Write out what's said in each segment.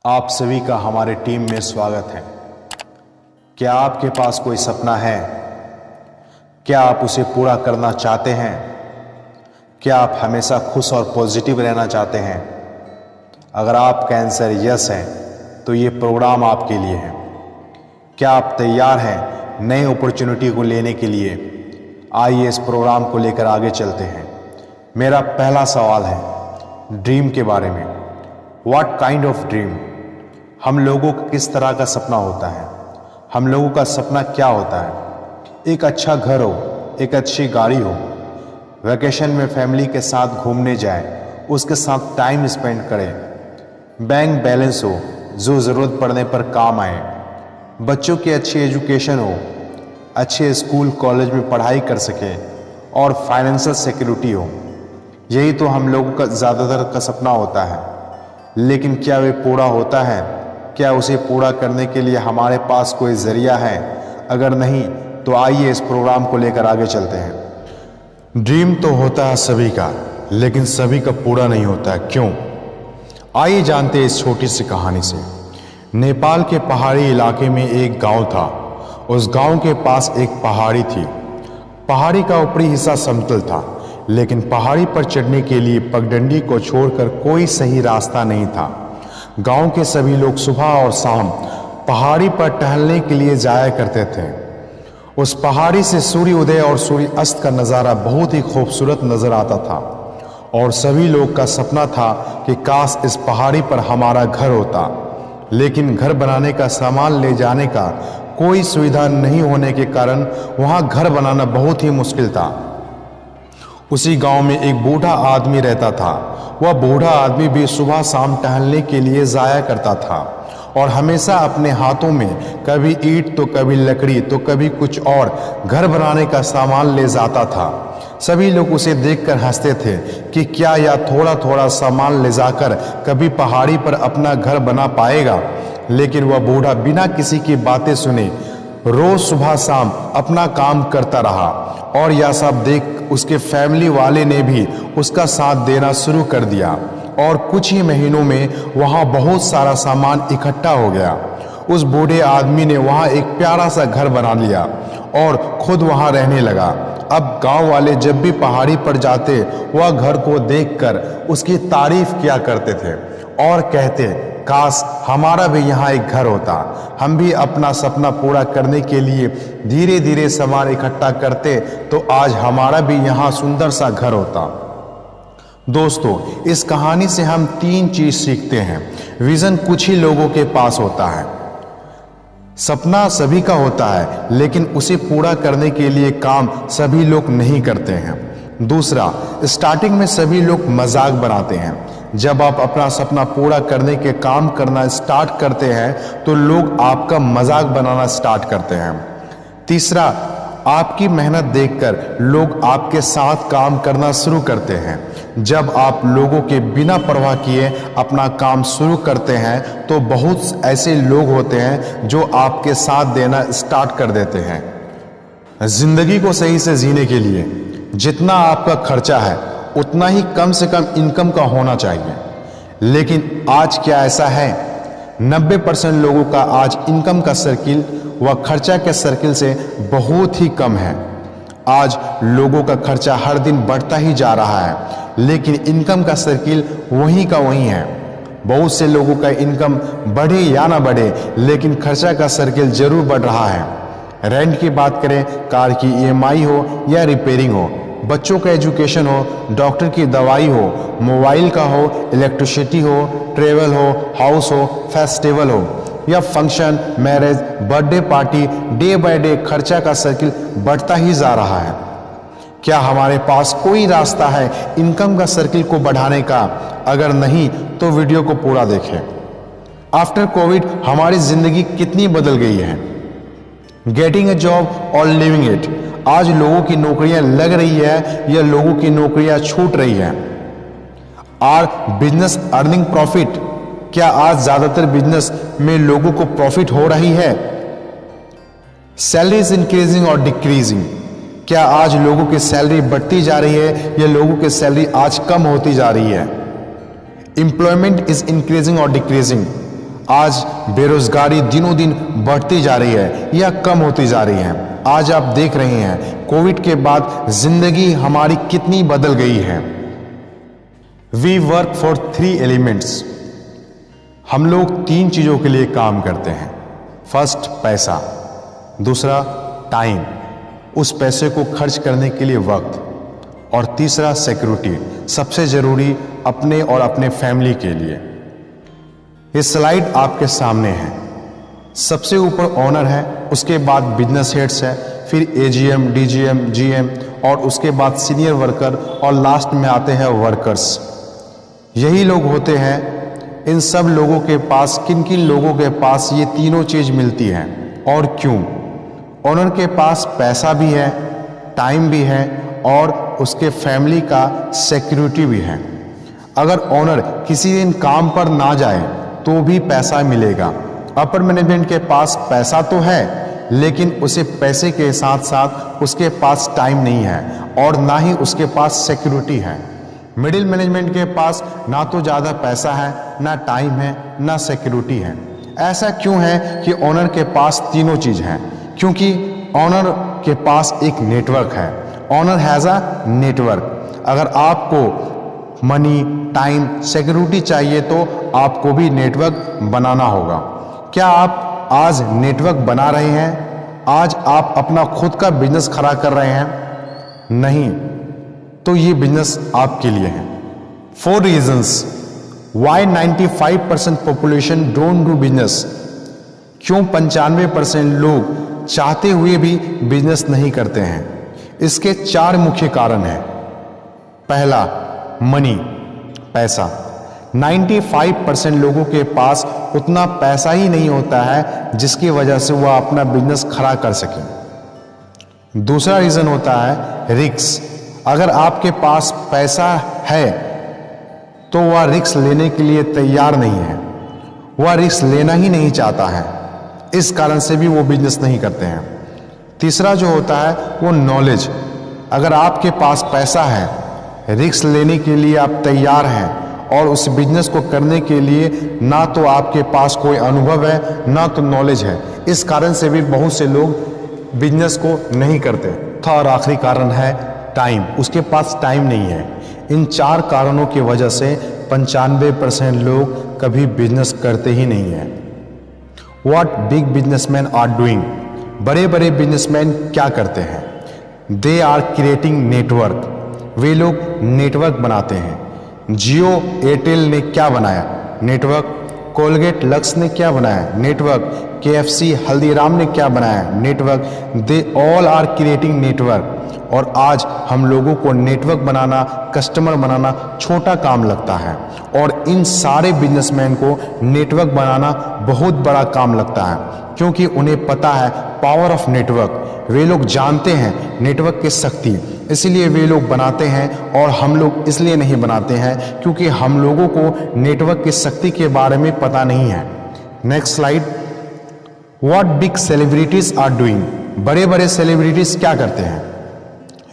आप सभी का हमारे टीम में स्वागत है। क्या आपके पास कोई सपना है? क्या आप उसे पूरा करना चाहते हैं? क्या आप हमेशा खुश और पॉजिटिव रहना चाहते हैं? अगर आपका आंसर यस है तो ये प्रोग्राम आपके लिए है। क्या आप तैयार हैं नई अपॉर्चुनिटी को लेने के लिए? आइए इस प्रोग्राम को लेकर आगे चलते हैं। मेरा पहला सवाल है ड्रीम के बारे में। What kind of dream? हम लोगों का किस तरह का सपना होता है? हम लोगों का सपना क्या होता है? एक अच्छा घर हो, एक अच्छी गाड़ी हो, वैकेशन में फैमिली के साथ घूमने जाए, उसके साथ टाइम स्पेंड करें, बैंक बैलेंस हो जो ज़रूरत पड़ने पर काम आए, बच्चों की अच्छी एजुकेशन हो, अच्छे स्कूल कॉलेज में पढ़ाई कर सके और फाइनेंशियल सिक्योरिटी हो। यही तो हम लोगों का ज़्यादातर का सपना होता है। लेकिन क्या वे पूरा होता है? क्या उसे पूरा करने के लिए हमारे पास कोई जरिया है? अगर नहीं तो आइए इस प्रोग्राम को लेकर आगे चलते हैं। ड्रीम तो होता है सभी का, लेकिन सभी का पूरा नहीं होता है। क्यों? आइए जानते हैं इस छोटी सी कहानी से। नेपाल के पहाड़ी इलाके में एक गांव था। उस गांव के पास एक पहाड़ी थी। पहाड़ी का ऊपरी हिस्सा समतल था, लेकिन पहाड़ी पर चढ़ने के लिए पगडंडी को छोड़कर कोई सही रास्ता नहीं था। गांव के सभी लोग सुबह और शाम पहाड़ी पर टहलने के लिए जाया करते थे। उस पहाड़ी से सूर्य उदय और सूर्य अस्त का नज़ारा बहुत ही खूबसूरत नजर आता था और सभी लोग का सपना था कि काश इस पहाड़ी पर हमारा घर होता। लेकिन घर बनाने का सामान ले जाने का कोई सुविधा नहीं होने के कारण वहां घर बनाना बहुत ही मुश्किल था। उसी गांव में एक बूढ़ा आदमी रहता था। वह बूढ़ा आदमी भी सुबह शाम टहलने के लिए जाया करता था और हमेशा अपने हाथों में कभी ईंट तो कभी लकड़ी तो कभी कुछ और घर बनाने का सामान ले जाता था। सभी लोग उसे देखकर हंसते थे कि क्या यह थोड़ा थोड़ा सामान ले जाकर कभी पहाड़ी पर अपना घर बना पाएगा। लेकिन वह बूढ़ा बिना किसी की बातें सुने रोज सुबह शाम अपना काम करता रहा और यह सब देख उसके फैमिली वाले ने भी उसका साथ देना शुरू कर दिया और कुछ ही महीनों में वहां बहुत सारा सामान इकट्ठा हो गया। उस बूढ़े आदमी ने वहां एक प्यारा सा घर बना लिया और खुद वहां रहने लगा। अब गांव वाले जब भी पहाड़ी पर जाते वह घर को देखकर उसकी तारीफ किया करते थे और कहते काश हमारा भी यहाँ एक घर होता। हम भी अपना सपना पूरा करने के लिए धीरे धीरे सामान इकट्ठा करते तो आज हमारा भी यहाँ सुंदर सा घर होता। दोस्तों, इस कहानी से हम 3 चीज सीखते हैं। विजन कुछ ही लोगों के पास होता है। सपना सभी का होता है, लेकिन उसे पूरा करने के लिए काम सभी लोग नहीं करते हैं। दूसरा, स्टार्टिंग में सभी लोग मजाक बनाते हैं। जब आप अपना सपना पूरा करने के काम करना स्टार्ट करते हैं तो लोग आपका मजाक बनाना स्टार्ट करते हैं। तीसरा, आपकी मेहनत देखकर लोग आपके साथ काम करना शुरू करते हैं। जब आप लोगों के बिना परवाह किए अपना काम शुरू करते हैं तो बहुत ऐसे लोग होते हैं जो आपके साथ देना स्टार्ट कर देते हैं। जिंदगी को सही से जीने के लिए जितना आपका खर्चा है उतना ही कम से कम इनकम का होना चाहिए। लेकिन आज क्या ऐसा है? 90% लोगों का आज इनकम का सर्किल व खर्चा के सर्किल से बहुत ही कम है। आज लोगों का खर्चा हर दिन बढ़ता ही जा रहा है, लेकिन इनकम का सर्किल वहीं का वहीं है। बहुत से लोगों का इनकम बढ़े या ना बढ़े, लेकिन खर्चा का सर्किल जरूर बढ़ रहा है। रेंट की बात करें, कार की EMI हो या रिपेयरिंग हो, बच्चों का एजुकेशन हो, डॉक्टर की दवाई हो, मोबाइल का हो, इलेक्ट्रिसिटी हो, ट्रेवल हो, हाउस हो, फेस्टिवल हो या function, marriage, birthday party, day by day खर्चा का सर्किल बढ़ता ही जा रहा है। क्या हमारे पास कोई रास्ता है इनकम का सर्किल को बढ़ाने का? अगर नहीं तो वीडियो को पूरा देखें। आफ्टर कोविड हमारी जिंदगी कितनी बदल गई है। गेटिंग ए जॉब और लिविंग इट। आज लोगों की नौकरियां लग रही है या लोगों की नौकरियां छूट रही हैं। Are business earning profit? क्या आज ज्यादातर बिजनेस में लोगों को प्रॉफिट हो रही है? सैलरी इज इंक्रीजिंग और डिक्रीजिंग? क्या आज लोगों की सैलरी बढ़ती जा रही है या लोगों की सैलरी आज कम होती जा रही है? एम्प्लॉयमेंट इज इंक्रीजिंग और डिक्रीजिंग? आज बेरोजगारी दिनों दिन बढ़ती जा रही है या कम होती जा रही है। आज आप देख रहे हैं कोविड के बाद जिंदगी हमारी कितनी बदल गई है। We work for 3 elements. हम लोग 3 चीजों के लिए काम करते हैं। फर्स्ट पैसा, दूसरा टाइम, उस पैसे को खर्च करने के लिए वक्त, और तीसरा सिक्योरिटी, सबसे जरूरी अपने और अपने फैमिली के लिए। ये स्लाइड आपके सामने है। सबसे ऊपर ओनर है, उसके बाद बिजनेस हेड्स है, फिर एजीएम, डीजीएम, जीएम, और उसके बाद सीनियर वर्कर, और लास्ट में आते हैं वर्कर्स। यही लोग होते हैं। इन सब लोगों के पास, किन किन लोगों के पास ये तीनों चीज मिलती हैं और क्यों? ओनर के पास पैसा भी है, टाइम भी है, और उसके फैमिली का सिक्योरिटी भी है। अगर ओनर किसी दिन काम पर ना जाए तो भी पैसा मिलेगा। अपर मैनेजमेंट के पास पैसा तो है, लेकिन उसे पैसे के साथ साथ उसके पास टाइम नहीं है और ना ही उसके पास सिक्योरिटी है। मिडिल मैनेजमेंट के पास ना तो ज़्यादा पैसा है, ना टाइम है, ना सिक्योरिटी है। ऐसा क्यों है कि ओनर के पास तीनों चीज़ हैं? क्योंकि ओनर के पास एक नेटवर्क है। Owner has a network. अगर आपको मनी, टाइम, सिक्योरिटी चाहिए तो आपको भी नेटवर्क बनाना होगा। क्या आप आज नेटवर्क बना रहे हैं? आज आप अपना खुद का बिजनेस खड़ा कर रहे हैं? नहीं, तो ये बिजनेस आपके लिए है। 4 reasons why 95% population don't do business. क्यों 95% लोग चाहते हुए भी बिजनेस नहीं करते हैं? इसके 4 मुख्य कारण हैं। पहला, मनी, पैसा। 95% लोगों के पास उतना पैसा ही नहीं होता है जिसकी वजह से वह अपना बिजनेस खड़ा कर सके। दूसरा रीजन होता है रिस्क। अगर आपके पास पैसा है तो वह रिस्क लेने के लिए तैयार नहीं है, वह रिस्क लेना ही नहीं चाहता है, इस कारण से भी वो बिजनेस नहीं करते हैं। तीसरा जो होता है वो नॉलेज। अगर आपके पास पैसा है, रिस्क लेने के लिए आप तैयार हैं और उस बिजनेस को करने के लिए ना तो आपके पास कोई अनुभव है, ना तो नॉलेज है, इस कारण से भी बहुत से लोग बिजनेस को नहीं करते। और आखिरी कारण है टाइम। उसके पास टाइम नहीं है। इन 4 कारणों की वजह से 95% लोग कभी बिजनेस करते ही नहीं है। What big businessman are doing. बड़े बड़े बिजनेसमैन क्या करते हैं? They are creating network. वे लोग नेटवर्क बनाते हैं। जियो एयरटेल ने क्या बनाया? नेटवर्क। कोलगेट लक्स ने क्या बनाया? नेटवर्क। KFC हल्दीराम ने क्या बनाया? Network. They all are creating network. और आज हम लोगों को नेटवर्क बनाना, कस्टमर बनाना छोटा काम लगता है, और इन सारे बिजनेसमैन को नेटवर्क बनाना बहुत बड़ा काम लगता है, क्योंकि उन्हें पता है पावर ऑफ नेटवर्क। वे लोग जानते हैं नेटवर्क की शक्ति, इसलिए वे लोग बनाते हैं। और हम लोग इसलिए नहीं बनाते हैं क्योंकि हम लोगों को नेटवर्क की शक्ति के बारे में पता नहीं है। Next slide. What big celebrities are doing. बड़े बड़े सेलिब्रिटीज क्या करते हैं?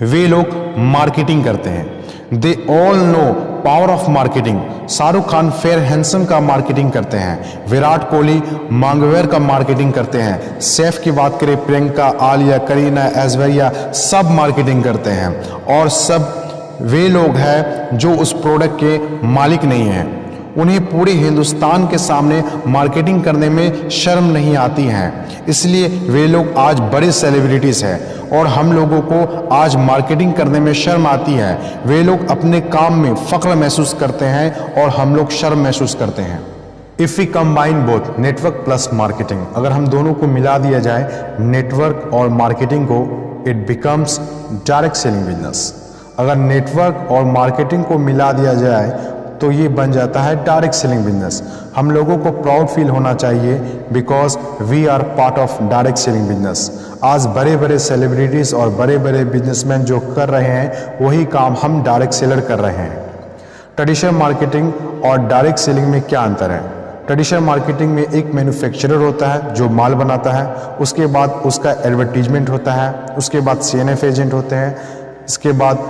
वे लोग मार्केटिंग करते हैं। They all know power of marketing. Shahrukh Khan fair handsome का मार्केटिंग करते हैं। विराट कोहली मांगवेयर का मार्केटिंग करते हैं। शेफ की बात करें, प्रियंका, आलिया, करीना, ऐश्वर्या, सब मार्केटिंग करते हैं। और सब वे लोग हैं जो उस प्रोडक्ट के मालिक नहीं हैं। उन्हें पूरे हिंदुस्तान के सामने मार्केटिंग करने में शर्म नहीं आती है, इसलिए वे लोग आज बड़े सेलिब्रिटीज हैं। और हम लोगों को आज मार्केटिंग करने में शर्म आती है। वे लोग अपने काम में फख्र महसूस करते हैं और हम लोग शर्म महसूस करते हैं। If we combine both network plus marketing, अगर हम दोनों को मिला दिया जाए, नेटवर्क और मार्केटिंग को, it becomes direct selling business. अगर नेटवर्क और मार्केटिंग को मिला दिया जाए तो ये बन जाता है डायरेक्ट सेलिंग बिजनेस। हम लोगों को प्राउड फील होना चाहिए because we are part of direct selling business. आज बड़े बड़े सेलिब्रिटीज़ और बड़े बड़े बिजनेसमैन जो कर रहे हैं वही काम हम डायरेक्ट सेलर कर रहे हैं। ट्रेडिशनल मार्केटिंग और डायरेक्ट सेलिंग में क्या अंतर है? ट्रेडिशनल मार्केटिंग में एक मैन्युफैक्चरर होता है जो माल बनाता है, उसके बाद उसका एडवर्टीजमेंट होता है, उसके बाद CNF एजेंट होते हैं, इसके बाद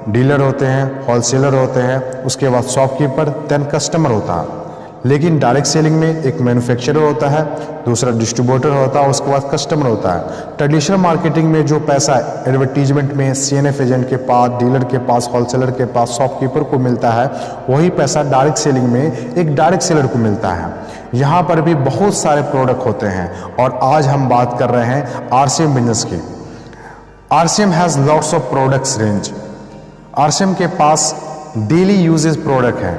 डीलर होते हैं, होलसेलर होते हैं, उसके बाद शॉपकीपर, देन कस्टमर होता है। लेकिन डायरेक्ट सेलिंग में एक मैन्युफैक्चरर होता है, दूसरा डिस्ट्रीब्यूटर होता है, उसके बाद कस्टमर होता है। ट्रेडिशनल मार्केटिंग में जो पैसा एडवर्टीजमेंट में सीएनएफ एजेंट के पास, डीलर के पास, होलसेलर के पास, शॉपकीपर को मिलता है, वही पैसा डायरेक्ट सेलिंग में एक डायरेक्ट सेलर को मिलता है। यहाँ पर भी बहुत सारे प्रोडक्ट होते हैं और आज हम बात कर रहे हैं आरसीएम बिजनेस की। RCM has lots of products range. RCM के पास डेली यूजेज प्रोडक्ट हैं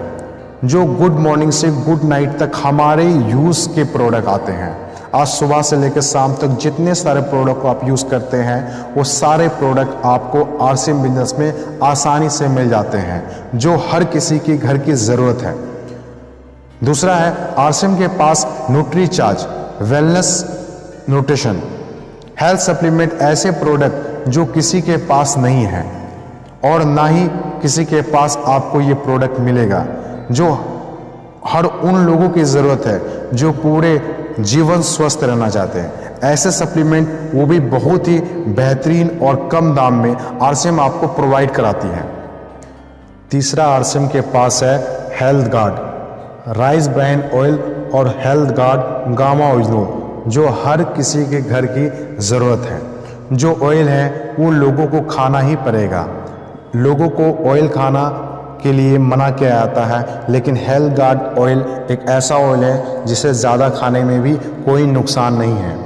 जो गुड मॉर्निंग से गुड नाइट तक हमारे यूज़ के प्रोडक्ट आते हैं। आज सुबह से लेकर शाम तक जितने सारे प्रोडक्ट को आप यूज़ करते हैं वो सारे प्रोडक्ट आपको आरसीएम बिजनेस में आसानी से मिल जाते हैं, जो हर किसी की घर की ज़रूरत है। दूसरा है आरसीएम के पास Nutricharge, wellness nutrition, health supplement, ऐसे प्रोडक्ट जो किसी के पास नहीं है और ना ही किसी के पास आपको ये प्रोडक्ट मिलेगा, जो हर उन लोगों की ज़रूरत है जो पूरे जीवन स्वस्थ रहना चाहते हैं। ऐसे सप्लीमेंट वो भी बहुत ही बेहतरीन और कम दाम में आरसीएम आपको प्रोवाइड कराती है। तीसरा आरसीएम के पास है health guard, rice bran oil और हेल्थ गार्ड गामा ऑयल, जो हर किसी के घर की ज़रूरत है। जो ऑयल है वो लोगों को खाना ही पड़ेगा। लोगों को ऑयल खाना के लिए मना किया जाता है, लेकिन हेल्थ गार्ड ऑयल एक ऐसा ऑयल है जिसे ज़्यादा खाने में भी कोई नुकसान नहीं है।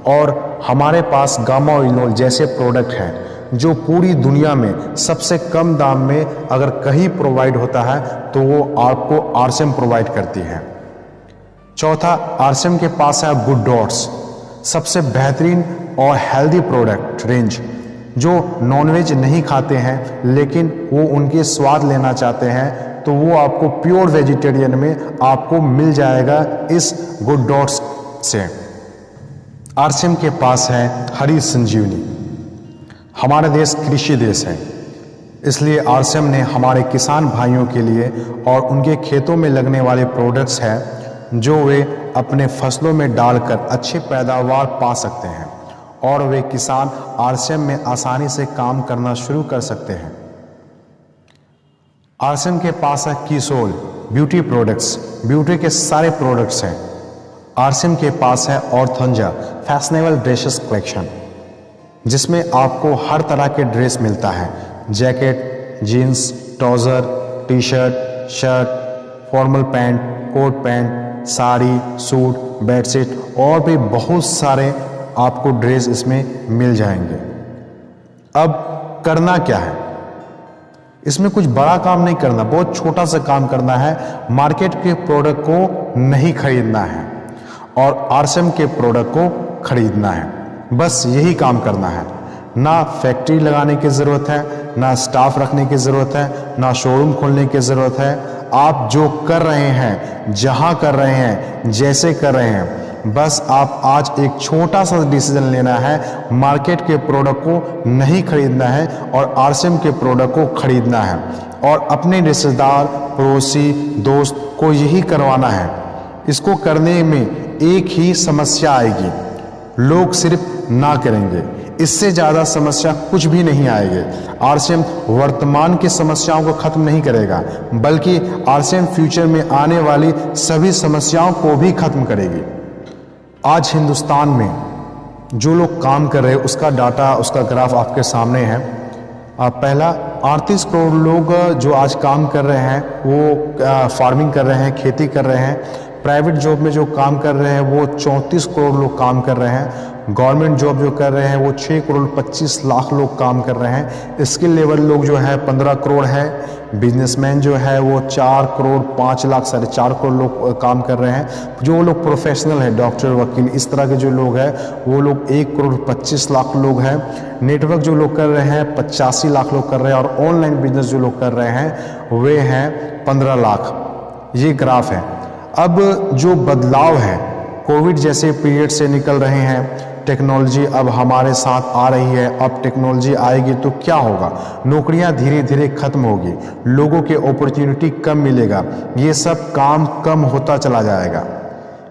और हमारे पास गामा ऑयल जैसे प्रोडक्ट हैं जो पूरी दुनिया में सबसे कम दाम में अगर कहीं प्रोवाइड होता है तो वो आपको आरसीएम प्रोवाइड करती है। चौथा, आरसीएम के पास है गुड डॉट्स, सबसे बेहतरीन और हेल्दी प्रोडक्ट रेंज। जो नॉनवेज नहीं खाते हैं लेकिन वो उनके स्वाद लेना चाहते हैं तो वो आपको प्योर वेजिटेरियन में आपको मिल जाएगा इस गुड डॉट्स से। आरसीएम के पास है हरी संजीवनी। हमारा देश कृषि देश है, इसलिए आरसीएम ने हमारे किसान भाइयों के लिए और उनके खेतों में लगने वाले प्रोडक्ट्स हैं जो वे अपने फसलों में डालकर अच्छी पैदावार पा सकते हैं और वे किसान आरसीएम में आसानी से काम करना शुरू कर सकते हैं। आरसीएम के पास है कीसोल, ब्यूटी प्रोडक्ट्स, ब्यूटी के सारे प्रोडक्ट्स हैं। आरसीएम के पास है ऑर्थोंजा, फैशनेबल ड्रेसेस कलेक्शन, जिसमें आपको हर तरह के ड्रेस मिलता है, jacket, jeans, trouser, T shirt, shirt, formal pant, coat pant, sari, suit, bedsheet और भी बहुत सारे आपको ड्रेस इसमें मिल जाएंगे। अब करना क्या है, इसमें कुछ बड़ा काम नहीं करना, बहुत छोटा सा काम करना है। मार्केट के प्रोडक्ट को नहीं खरीदना है और आरसीएम के प्रोडक्ट को खरीदना है, बस यही काम करना है। ना फैक्ट्री लगाने की ज़रूरत है, ना स्टाफ रखने की ज़रूरत है, ना शोरूम खोलने की ज़रूरत है। आप जो कर रहे हैं, जहां कर रहे हैं, जैसे कर रहे हैं, बस आप आज एक छोटा सा डिसीजन लेना है, मार्केट के प्रोडक्ट को नहीं खरीदना है और आरसीएम के प्रोडक्ट को खरीदना है और अपने रिश्तेदार, पड़ोसी, दोस्त को यही करवाना है। इसको करने में एक ही समस्या आएगी, लोग सिर्फ ना करेंगे, इससे ज़्यादा समस्या कुछ भी नहीं आएगी। आरसीएम वर्तमान की समस्याओं को खत्म नहीं करेगा, बल्कि आरसीएम फ्यूचर में आने वाली सभी समस्याओं को भी खत्म करेगी। आज हिंदुस्तान में जो लोग काम कर रहे हैं उसका डाटा, उसका ग्राफ आपके सामने है। पहला 38 करोड़ लोग जो आज काम कर रहे हैं वो फार्मिंग कर रहे हैं, खेती कर रहे हैं। प्राइवेट जॉब में जो काम कर रहे हैं वो 34 करोड़ लोग काम कर रहे हैं। गवर्नमेंट जॉब जो कर रहे हैं वो 6 करोड़ 25 लाख लोग काम कर रहे हैं। स्किल लेवल लोग जो है 15 करोड़ है। बिजनेसमैन जो है वो 4 करोड़ 5 लाख 4.5 करोड़ लोग काम कर रहे हैं। जो लोग प्रोफेशनल है, डॉक्टर, वकील, इस तरह के जो लोग हैं वो लोग 1 करोड़ 25 लाख लोग हैं। नेटवर्क जो लोग कर रहे हैं 85 लाख लोग कर रहे हैं और ऑनलाइन बिजनेस जो लोग कर रहे हैं वे हैं 15 लाख। ये ग्राफ है। अब जो बदलाव है, कोविड जैसे पीरियड से निकल रहे हैं, टेक्नोलॉजी अब हमारे साथ आ रही है। अब टेक्नोलॉजी आएगी तो क्या होगा, नौकरियां धीरे धीरे खत्म होगी, लोगों के अपॉर्चुनिटी कम मिलेगा, ये सब काम कम होता चला जाएगा।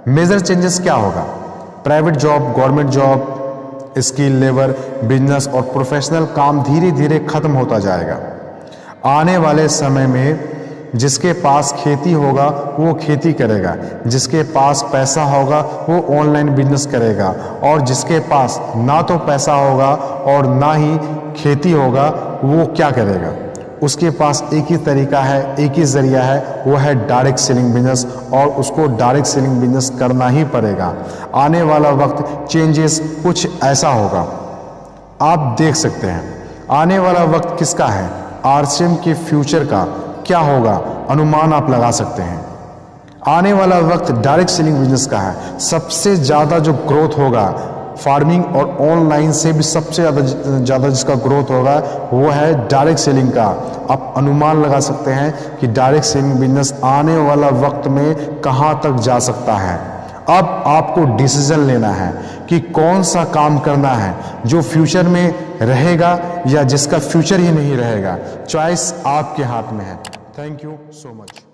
मेजर चेंजेस क्या होगा, private job, government job, skill labour, business और प्रोफेशनल काम धीरे धीरे खत्म होता जाएगा। आने वाले समय में जिसके पास खेती होगा वो खेती करेगा, जिसके पास पैसा होगा वो ऑनलाइन बिजनेस करेगा, और जिसके पास ना तो पैसा होगा और ना ही खेती होगा वो क्या करेगा? उसके पास एक ही तरीका है, एक ही जरिया है, वो है डायरेक्ट सेलिंग बिजनेस, और उसको डायरेक्ट सेलिंग बिजनेस करना ही पड़ेगा। आने वाला वक्त चेंजेस कुछ ऐसा होगा, आप देख सकते हैं। आने वाला वक्त किसका है? आरसीएम के फ्यूचर का क्या होगा, अनुमान आप लगा सकते हैं। आने वाला वक्त डायरेक्ट सेलिंग बिजनेस का है। सबसे ज़्यादा जो ग्रोथ होगा फार्मिंग और ऑनलाइन से भी सबसे ज़्यादा जिसका ग्रोथ होगा वो है डायरेक्ट सेलिंग का। आप अनुमान लगा सकते हैं कि डायरेक्ट सेलिंग बिजनेस आने वाला वक्त में कहां तक जा सकता है। अब आपको डिसीजन लेना है कि कौन सा काम करना है, जो फ्यूचर में रहेगा या जिसका फ्यूचर ही नहीं रहेगा। चॉइस आपके हाथ में है। Thank you so much.